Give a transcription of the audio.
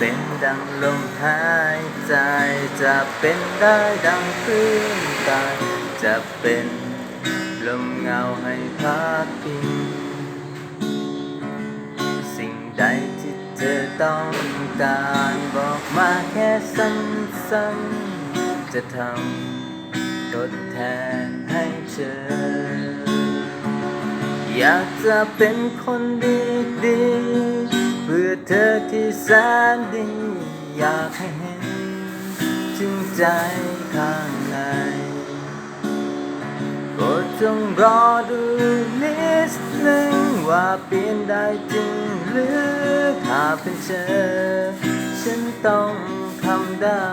เป็นดังลมหายใจจะเป็นได้ดังพื้นกายจะเป็นลมเงาให้พักพิงสิ่งใดที่เธอต้องการบอกมาแค่ซ้ำๆจะทำทดแทนให้เธออยากจะเป็นคนดีๆเพื่อเธอที่แสนดีอยากให้เห็นถึงใจข้างในโปรดจงรอดูนิดหนึ่งว่าเปลี่ยนได้จริงหรือถ้าเป็นเธอฉันต้องทำได้